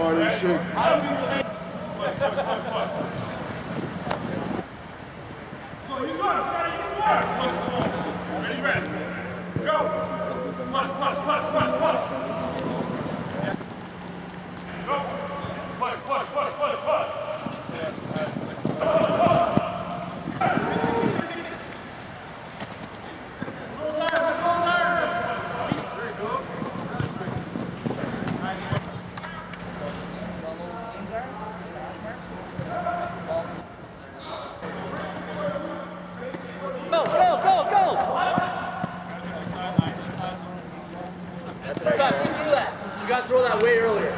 harder than shit. Ready. Go. Push. Go. Push. Throw that way earlier.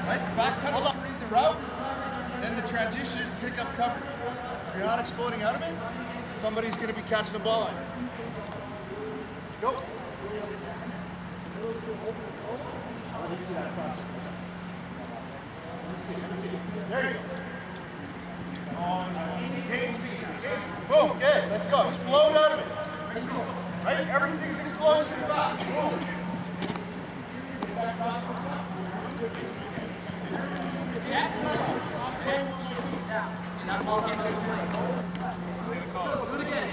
Right, the back pedal to read the route, then the transition is to pick up coverage. If you're not exploding out of it, somebody's going to be catching the ball on you. Go. There you go. Boom, okay, let's go. Explode out of it. Right? Everything's explosive and fast. Boom. Do it again.